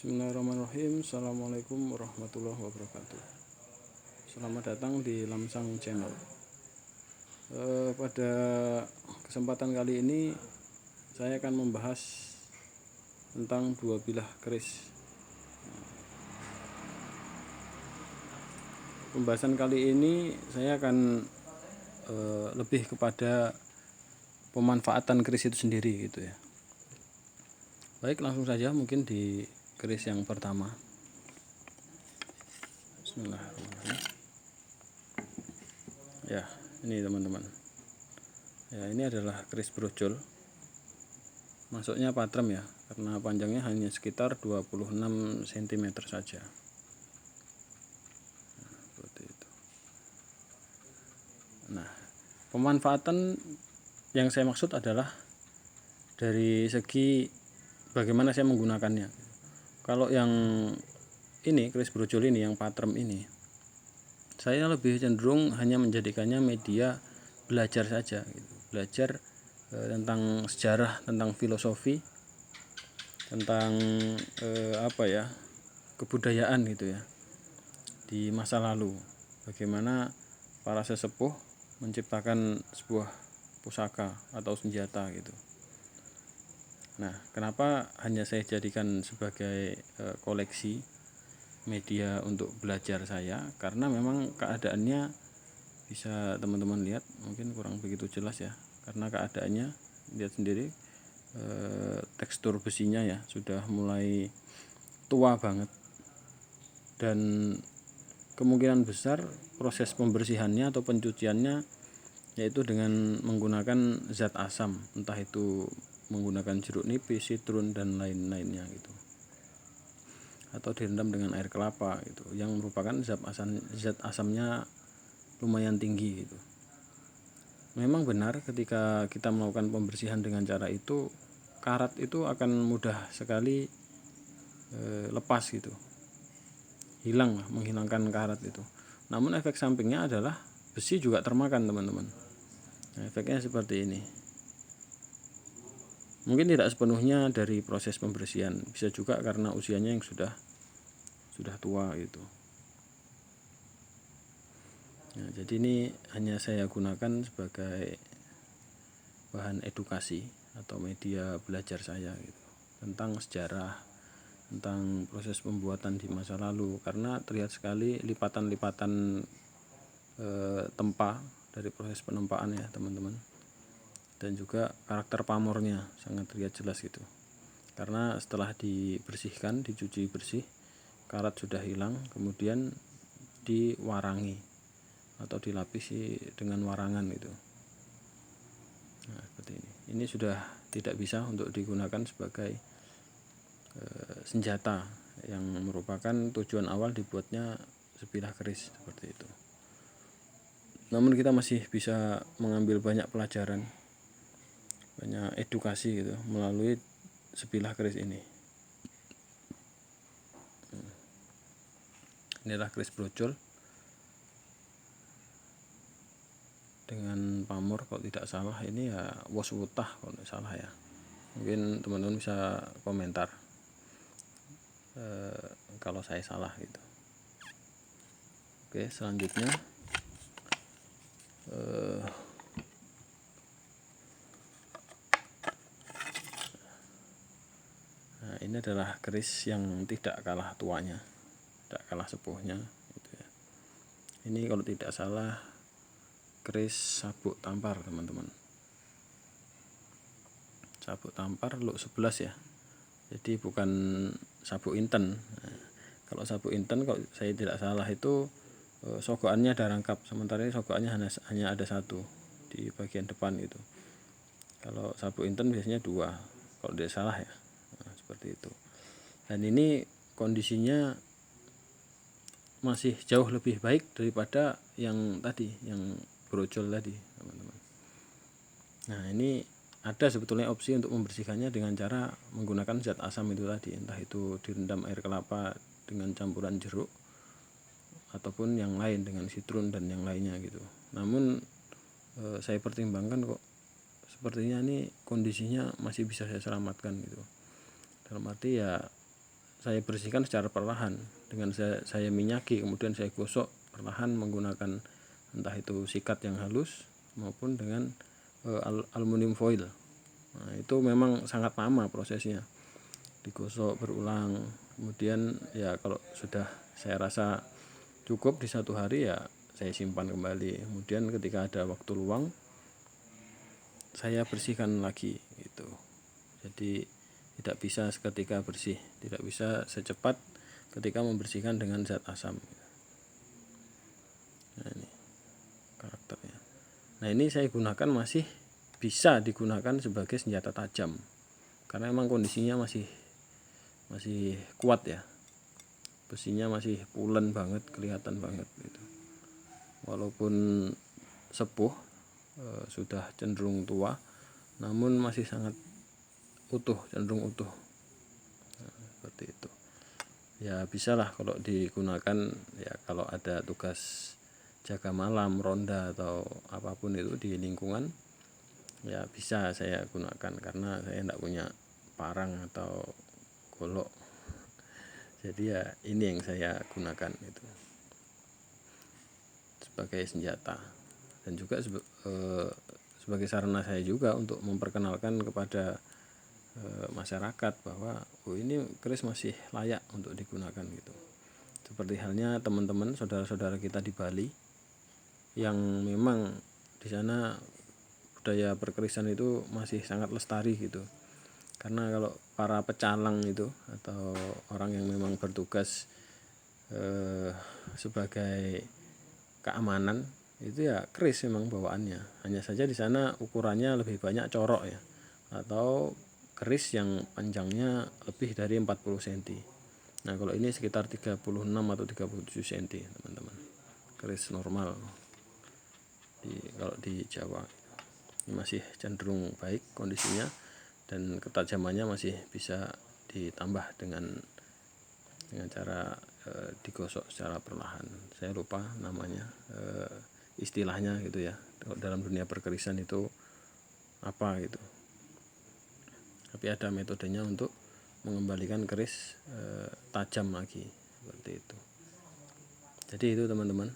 Bismillahirrahmanirrahim. Assalamualaikum warahmatullahi wabarakatuh. Selamat datang di Lamsang Channel. Pada kesempatan kali ini saya akan membahas tentang dua bilah keris. Pembahasan kali ini saya akan lebih kepada pemanfaatan keris itu sendiri gitu ya. Baik, langsung saja mungkin di keris yang pertama. Bismillahirrahmanirrahim. Ya, ini teman-teman. Ya, ini adalah keris brojol. Masuknya patrem ya, karena panjangnya hanya sekitar 26 cm saja. Nah, seperti itu. Nah, pemanfaatan yang saya maksud adalah dari segi bagaimana saya menggunakannya. Kalau yang ini keris brojol ini, yang patrem ini, saya lebih cenderung hanya menjadikannya media belajar saja gitu. Belajar tentang sejarah, tentang filosofi, tentang kebudayaan gitu ya, di masa lalu, bagaimana para sesepuh menciptakan sebuah pusaka atau senjata gitu. Nah, kenapa hanya saya jadikan sebagai koleksi media untuk belajar saya? Karena memang keadaannya bisa teman-teman lihat, mungkin kurang begitu jelas ya, karena keadaannya lihat sendiri, tekstur besinya ya sudah mulai tua banget, dan kemungkinan besar proses pembersihannya atau pencuciannya yaitu dengan menggunakan zat asam, entah itu menggunakan jeruk nipis, sitrun, dan lain-lainnya gitu, atau direndam dengan air kelapa gitu, yang merupakan zat asamnya lumayan tinggi gitu. Memang benar ketika kita melakukan pembersihan dengan cara itu, karat itu akan mudah sekali lepas gitu, hilang, menghilangkan karat itu. Namun efek sampingnya adalah besi juga termakan teman-teman. Nah, efeknya seperti ini. Mungkin tidak sepenuhnya dari proses pembersihan, bisa juga karena usianya yang sudah tua gitu. Nah, jadi ini hanya saya gunakan sebagai bahan edukasi atau media belajar saya gitu, tentang sejarah, tentang proses pembuatan di masa lalu, karena terlihat sekali lipatan-lipatan tempa dari proses penempaan ya teman-teman, dan juga karakter pamornya sangat terlihat jelas gitu, karena setelah dibersihkan, dicuci bersih, karat sudah hilang, kemudian diwarangi atau dilapisi dengan warangan itu. Nah, seperti ini. Ini sudah tidak bisa untuk digunakan sebagai senjata, yang merupakan tujuan awal dibuatnya sebilah keris seperti itu. Namun kita masih bisa mengambil banyak pelajaran, banyak edukasi gitu melalui sebilah keris ini. Inilah keris brojol dengan pamor kalau tidak salah, ini ya Woswutah kalau tidak salah ya. Mungkin teman-teman bisa komentar kalau saya salah gitu. Oke, selanjutnya nah, ini adalah keris yang tidak kalah tuanya, tidak kalah sepuhnya gitu ya. Ini kalau tidak salah keris sabuk tampar teman-teman, sabuk tampar Luk 11 ya, jadi bukan sabuk inten. Nah, kalau sabuk inten kalau saya tidak salah itu sogokannya ada rangkap, sementara ini sogokannya hanya ada satu di bagian depan itu. Kalau sabuk inten biasanya dua kalau tidak salah ya. Nah, seperti itu. Dan ini kondisinya masih jauh lebih baik daripada yang tadi, yang brojol tadi teman-teman. Nah, ini ada sebetulnya opsi untuk membersihkannya dengan cara menggunakan zat asam itu tadi, entah itu direndam air kelapa dengan campuran jeruk, ataupun yang lain dengan sitrun dan yang lainnya gitu. Namun saya pertimbangkan kok sepertinya ini kondisinya masih bisa saya selamatkan gitu. Dalam arti ya saya bersihkan secara perlahan dengan saya minyaki, kemudian saya gosok perlahan menggunakan entah itu sikat yang halus maupun dengan aluminium foil. Nah, itu memang sangat lama prosesnya, digosok berulang. Kemudian ya kalau sudah saya rasa cukup di satu hari, ya saya simpan kembali. Kemudian ketika ada waktu luang, saya bersihkan lagi gitu. Jadi tidak bisa seketika bersih, tidak bisa secepat ketika membersihkan dengan zat asam. Nah, ini karakternya. Nah, ini saya gunakan, masih bisa digunakan sebagai senjata tajam karena emang kondisinya masih kuat ya, besinya masih pulen banget, kelihatan banget gitu. Walaupun sepuh, sudah cenderung tua, namun masih sangat utuh, cenderung utuh. Nah, seperti itu ya. Bisalah kalau digunakan ya kalau ada tugas jaga malam, ronda atau apapun itu di lingkungan, ya bisa saya gunakan karena saya tidak punya parang atau golok. Jadi ya ini yang saya gunakan itu sebagai senjata, dan juga sebagai sarana saya juga untuk memperkenalkan kepada masyarakat bahwa ini keris masih layak untuk digunakan gitu. Seperti halnya teman-teman saudara-saudara kita di Bali yang memang di sana budaya perkerisan itu masih sangat lestari gitu. Karena kalau para pecalang itu atau orang yang memang bertugas sebagai keamanan itu ya keris memang bawaannya. Hanya saja di sana ukurannya lebih banyak corok ya, atau keris yang panjangnya lebih dari 40 cm. Nah, kalau ini sekitar 36 atau 37 cm, teman-teman. Keris normal kalau di Jawa. Ini masih cenderung baik kondisinya dan ketajamannya masih bisa ditambah dengan cara digosok secara perlahan. Saya lupa namanya, istilahnya gitu ya. Dalam dunia perkerisan itu apa gitu. Tapi ada metodenya untuk mengembalikan keris tajam lagi seperti itu. Jadi itu teman-teman,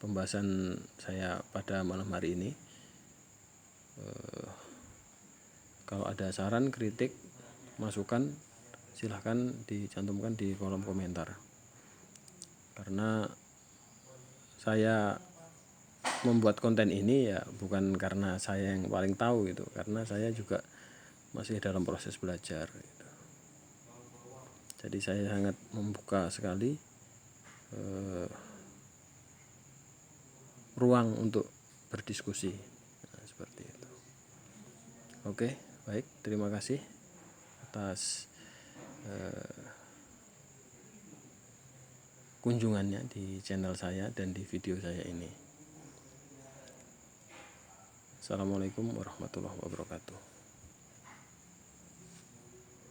pembahasan saya pada malam hari ini. Kalau ada saran, kritik, masukan, silahkan dicantumkan di kolom komentar. Karena saya membuat konten ini ya bukan karena saya yang paling tahu gitu, karena saya juga masih dalam proses belajar gitu. Jadi saya sangat membuka sekali ruang untuk berdiskusi. Nah, seperti itu. Oke, baik, terima kasih atas kunjungannya di channel saya dan di video saya ini. Assalamualaikum warahmatullahi wabarakatuh.